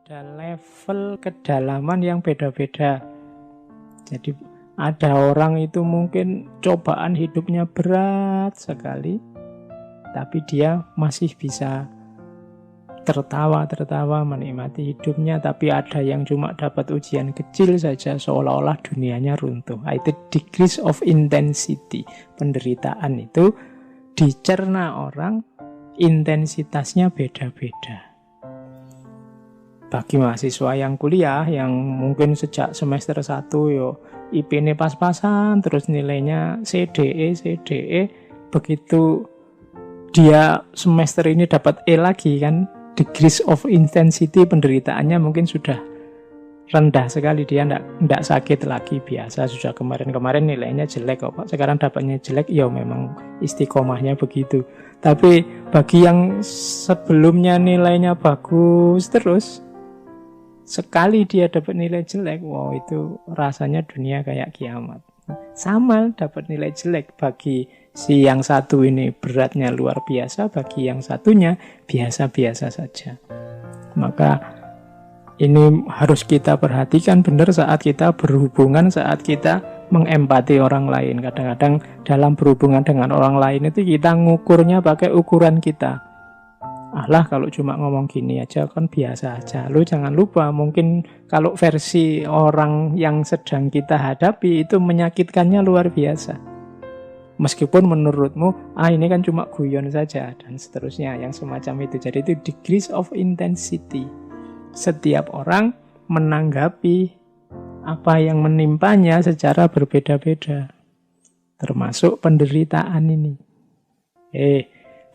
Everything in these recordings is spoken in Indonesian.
ada level kedalaman yang beda-beda. Jadi ada orang itu mungkin cobaan hidupnya berat sekali, tapi dia masih bisa tertawa menikmati hidupnya. Tapi ada yang cuma dapat ujian kecil saja seolah-olah dunianya runtuh. Itu degrees of intensity. Penderitaan itu dicerna orang, intensitasnya beda-beda. Bagi mahasiswa yang kuliah, yang mungkin sejak semester 1 IP-nya pas-pasan, terus nilainya CDE, begitu dia semester ini dapat E lagi kan, degrees of intensity penderitaannya mungkin sudah rendah sekali. Dia enggak sakit lagi, biasa. Sudah kemarin nilainya jelek kok Pak, sekarang dapatnya jelek, ya memang istiqomahnya begitu. Tapi bagi yang sebelumnya nilainya bagus terus, sekali dia dapat nilai jelek, wow, itu rasanya dunia kayak kiamat. Sama dapat nilai jelek, bagi si yang satu ini beratnya luar biasa, bagi yang satunya biasa-biasa saja. Maka ini harus kita perhatikan benar saat kita berhubungan, saat kita mengempati orang lain. Kadang-kadang dalam berhubungan dengan orang lain itu kita ngukurnya pakai ukuran kita. Alah, kalau cuma ngomong gini aja kan biasa aja. Lu jangan lupa, mungkin kalau versi orang yang sedang kita hadapi itu menyakitkannya luar biasa. Meskipun menurutmu, ini kan cuma guyon saja, dan seterusnya, yang semacam itu. Jadi itu degrees of intensity. Setiap orang menanggapi apa yang menimpanya secara berbeda-beda. Termasuk penderitaan ini.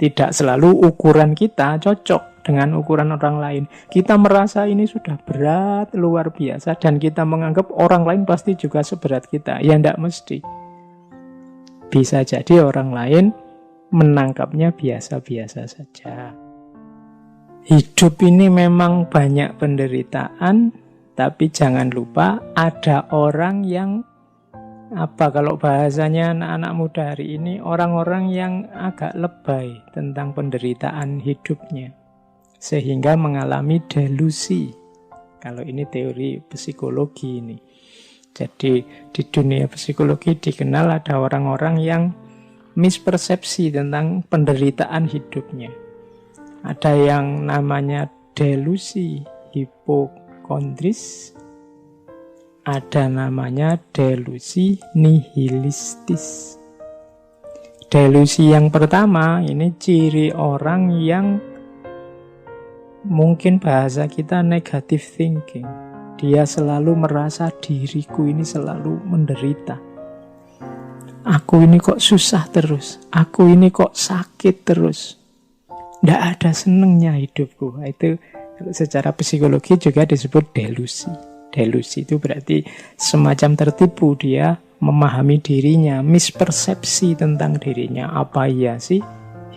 Tidak selalu ukuran kita cocok dengan ukuran orang lain. Kita merasa ini sudah berat, luar biasa, dan kita menganggap orang lain pasti juga seberat kita. Ya tidak mesti. Bisa jadi orang lain menangkapnya biasa-biasa saja. Hidup ini memang banyak penderitaan, tapi jangan lupa ada orang yang kalau bahasanya anak-anak muda hari ini, orang-orang yang agak lebay tentang penderitaan hidupnya, sehingga mengalami delusi. Kalau ini teori psikologi ini. Jadi di dunia psikologi dikenal ada orang-orang yang mispersepsi tentang penderitaan hidupnya. Ada yang namanya delusi hipokondris, ada namanya delusi nihilistis. Delusi yang pertama ini ciri orang yang mungkin bahasa kita negative thinking. Dia selalu merasa diriku ini selalu menderita. Aku ini kok susah terus, aku ini kok sakit terus. Nggak ada senengnya hidupku. Itu secara psikologi juga disebut delusi. Delusi itu berarti semacam tertipu, dia memahami dirinya, mispersepsi tentang dirinya. Apa iya sih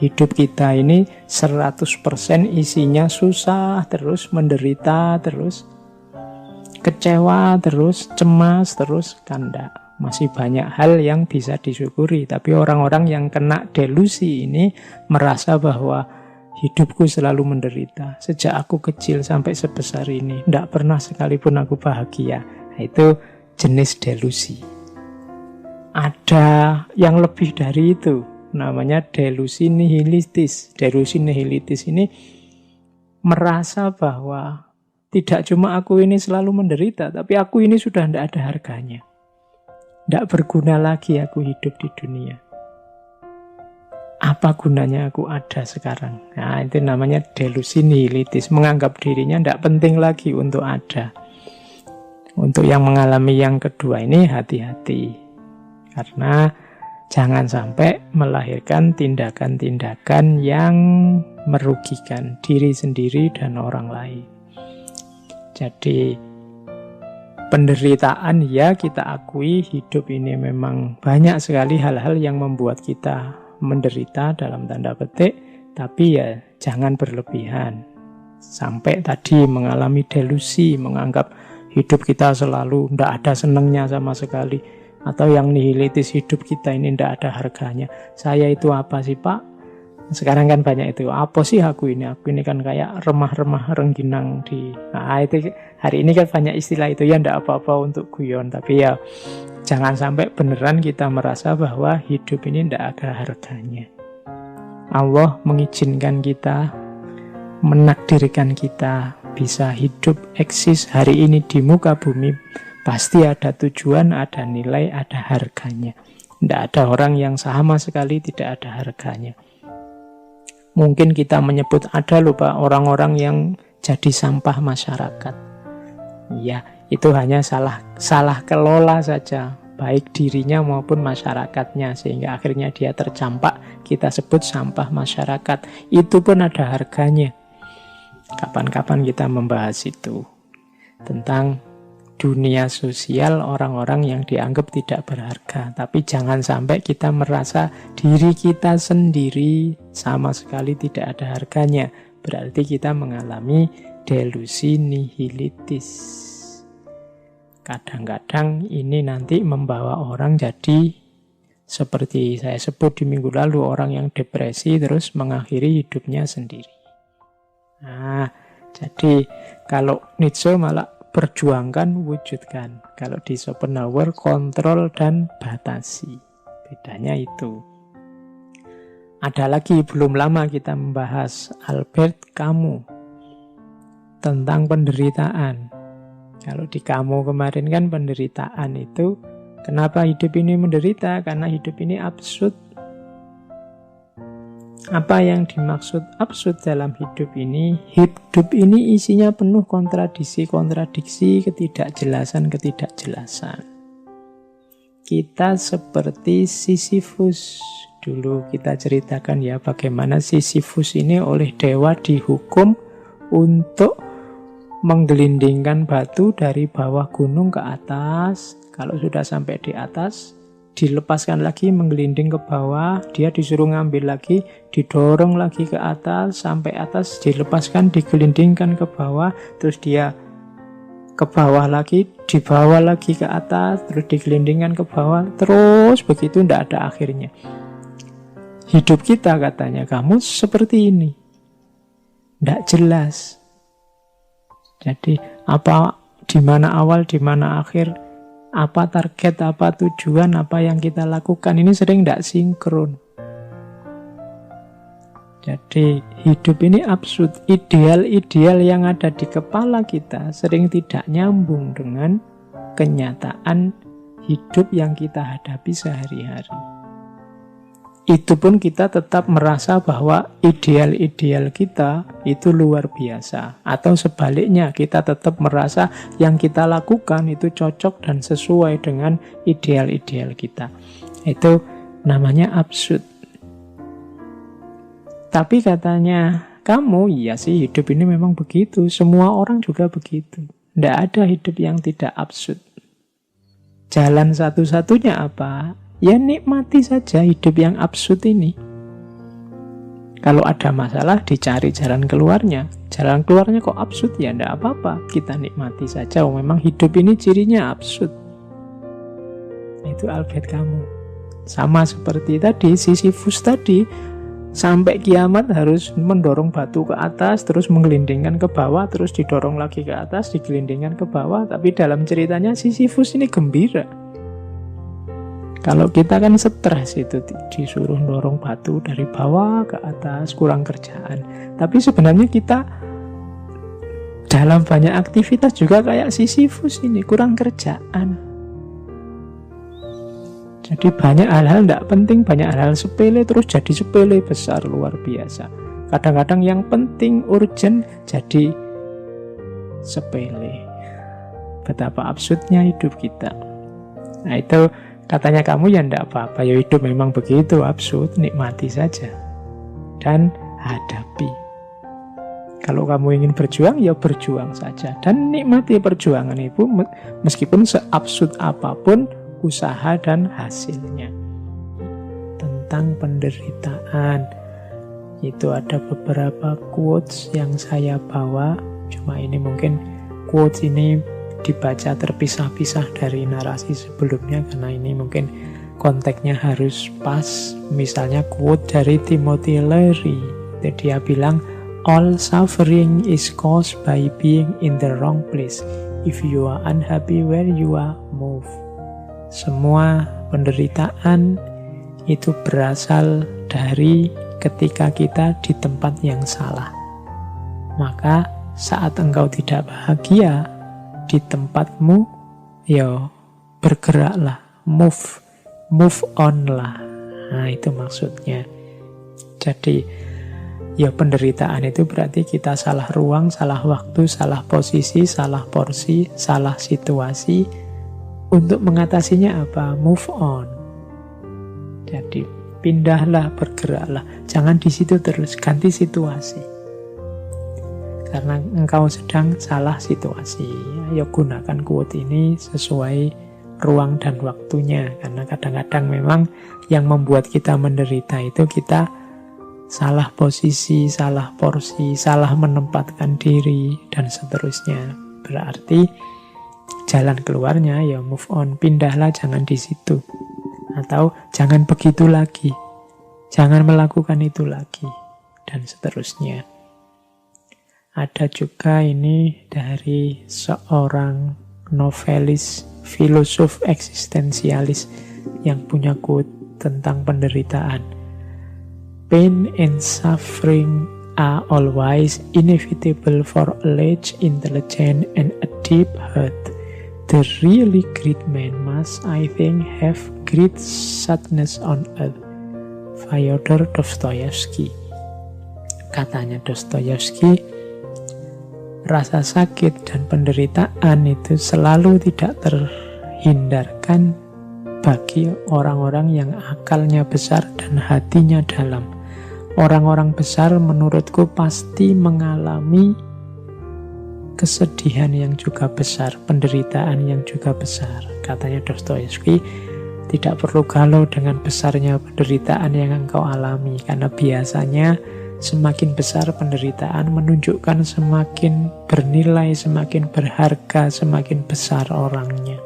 hidup kita ini 100% isinya susah terus, menderita terus, kecewa terus, cemas terus? Kan enggak. Masih banyak hal yang bisa disyukuri. Tapi orang-orang yang kena delusi ini merasa bahwa hidupku selalu menderita. Sejak aku kecil sampai sebesar ini, tidak pernah sekalipun aku bahagia. Itu jenis delusi. Ada yang lebih dari itu, namanya delusi nihilistis. Delusi nihilistis ini merasa bahwa tidak cuma aku ini selalu menderita, tapi aku ini sudah tidak ada harganya. Tidak berguna lagi aku hidup di dunia. Apa gunanya aku ada sekarang? Nah, itu namanya delusi nihilistis. Menganggap dirinya tidak penting lagi untuk ada. Untuk yang mengalami yang kedua ini hati-hati. Karena jangan sampai melahirkan tindakan-tindakan yang merugikan diri sendiri dan orang lain. Jadi penderitaan ya kita akui, hidup ini memang banyak sekali hal-hal yang membuat kita menderita dalam tanda petik, tapi ya jangan berlebihan sampai tadi mengalami delusi, menganggap hidup kita selalu tidak ada senangnya sama sekali, atau yang nihilitis, hidup kita ini tidak ada harganya. Saya itu apa sih Pak? Sekarang kan banyak itu, apa sih aku ini kan kayak remah-remah rengginang itu hari ini kan banyak istilah itu, ya ndak apa-apa untuk guyon, tapi ya jangan sampai beneran kita merasa bahwa hidup ini ndak ada harganya. Allah mengizinkan kita, menakdirkan kita bisa hidup, eksis hari ini di muka bumi, pasti ada tujuan, ada nilai, ada harganya. Ndak ada orang yang sama sekali tidak ada harganya. Mungkin kita menyebut ada lupa orang-orang yang jadi sampah masyarakat. Ya, itu hanya salah kelola saja, baik dirinya maupun masyarakatnya, sehingga akhirnya dia tercampak, kita sebut sampah masyarakat. Itu pun ada harganya. Kapan-kapan kita membahas itu, tentang dunia sosial orang-orang yang dianggap tidak berharga. Tapi jangan sampai kita merasa diri kita sendiri sama sekali tidak ada harganya. Berarti kita mengalami delusi nihilitis. Kadang-kadang ini nanti membawa orang jadi seperti saya sebut di minggu lalu, orang yang depresi terus mengakhiri hidupnya sendiri. Nah, jadi kalau Nietzsche malah perjuangkan, wujudkan. Kalau di Schopenhauer, kontrol dan batasi. Bedanya itu. Ada lagi, belum lama kita membahas Albert Camus tentang penderitaan. Kalau di Camus kemarin kan penderitaan itu, kenapa hidup ini menderita? Karena hidup ini absurd. Apa yang dimaksud absurd dalam hidup ini? Hidup ini isinya penuh kontradiksi, ketidakjelasan. Kita seperti Sisyphus. Dulu kita ceritakan ya bagaimana Sisyphus ini oleh dewa dihukum untuk menggelindingkan batu dari bawah gunung ke atas. Kalau sudah sampai di atas, dilepaskan lagi, menggelinding ke bawah, dia disuruh ngambil lagi, didorong lagi ke atas, sampai atas, dilepaskan, digelindingkan ke bawah, terus dia ke bawah lagi, dibawa lagi ke atas, terus digelindingkan ke bawah, terus begitu, tidak ada akhirnya. Hidup kita, katanya, kamu seperti ini. Tidak jelas. Jadi, apa, di mana awal, di mana akhir, apa target, apa tujuan, apa yang kita lakukan, ini sering tidak sinkron. Jadi hidup ini absurd. Ideal-ideal yang ada di kepala kita sering tidak nyambung dengan kenyataan hidup yang kita hadapi sehari-hari. Itu pun kita tetap merasa bahwa ideal-ideal kita itu luar biasa. Atau sebaliknya, kita tetap merasa yang kita lakukan itu cocok dan sesuai dengan ideal-ideal kita. Itu namanya absurd. Tapi katanya kamu, iya sih hidup ini memang begitu. Semua orang juga begitu. Tidak ada hidup yang tidak absurd. Jalan satu-satunya apa? Ya nikmati saja hidup yang absurd ini. Kalau ada masalah, dicari jalan keluarnya. Jalan keluarnya kok absurd, ya enggak apa-apa. Kita nikmati saja. Memang hidup ini cirinya absurd. Itu Albert Camus. Sama seperti tadi, Sisyphus tadi. Sampai kiamat harus mendorong batu ke atas, terus menggelindingkan ke bawah, terus didorong lagi ke atas, digelindingkan ke bawah. Tapi dalam ceritanya Sisyphus ini gembira. Kalau kita kan stres itu, disuruh dorong batu dari bawah ke atas, kurang kerjaan. Tapi sebenarnya kita dalam banyak aktivitas juga kayak Sisyphus ini, kurang kerjaan. Jadi banyak hal-hal tidak penting, banyak hal sepele terus jadi sepele besar, luar biasa. Kadang-kadang yang penting, urgent, jadi sepele. Betapa absurdnya hidup kita. Nah itu katanya kamu, ya enggak apa-apa, ya hidup memang begitu absurd, nikmati saja dan hadapi. Kalau kamu ingin berjuang, ya berjuang saja dan nikmati perjuangan itu meskipun seabsurd apapun usaha dan hasilnya. Tentang penderitaan itu ada beberapa quotes yang saya bawa, cuma ini mungkin quotes ini dibaca terpisah-pisah dari narasi sebelumnya karena ini mungkin konteksnya harus pas. Misalnya quote dari Timothy Leary, dia bilang, all suffering is caused by being in the wrong place. If you are unhappy where you are, move. Semua penderitaan itu berasal dari ketika kita di tempat yang salah. Maka saat engkau tidak bahagia di tempatmu, ya bergeraklah, move on lah. Nah, itu maksudnya. Jadi ya penderitaan itu berarti kita salah ruang, salah waktu, salah posisi, salah porsi, salah situasi. Untuk mengatasinya apa? Move on. Jadi pindahlah, bergeraklah. Jangan di situ terus, ganti situasi. Karena engkau sedang salah situasi. Ayo gunakan quote ini sesuai ruang dan waktunya. Karena kadang-kadang memang yang membuat kita menderita itu kita salah posisi, salah porsi, salah menempatkan diri, dan seterusnya. Berarti jalan keluarnya ya move on, pindahlah, jangan di situ. Atau jangan begitu lagi, jangan melakukan itu lagi, dan seterusnya. Ada juga ini dari seorang novelis, filosof eksistensialis yang punya quote tentang penderitaan. Pain and suffering are always inevitable for a large intelligence and a deep heart. The really great man must, I think, have great sadness on earth. Fyodor Dostoyevsky. Katanya Dostoyevsky, rasa sakit dan penderitaan itu selalu tidak terhindarkan bagi orang-orang yang akalnya besar dan hatinya dalam. Orang-orang besar menurutku pasti mengalami kesedihan yang juga besar, penderitaan yang juga besar. Katanya Dostoyevsky, tidak perlu galau dengan besarnya penderitaan yang engkau alami, karena biasanya semakin besar penderitaan menunjukkan semakin bernilai, semakin berharga, semakin besar orangnya.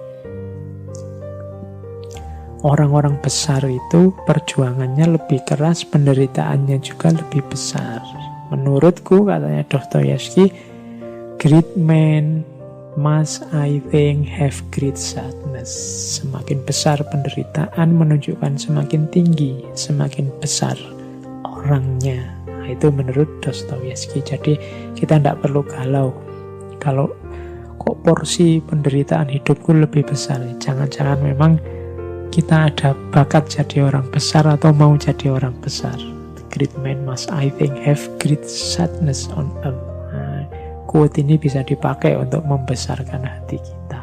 Orang-orang besar itu perjuangannya lebih keras, penderitaannya juga lebih besar. Menurutku, katanya Dostoyevsky, great men must, I think, have great sadness. Semakin besar penderitaan menunjukkan semakin tinggi, semakin besar orangnya. Nah, itu menurut Dostoyevsky. Jadi kita tidak perlu galau. Kalau kok porsi penderitaan hidupku lebih besar, jangan-jangan memang kita ada bakat jadi orang besar atau mau jadi orang besar. The great man must, I think, have great sadness on earth. Nah, quote ini bisa dipakai untuk membesarkan hati kita.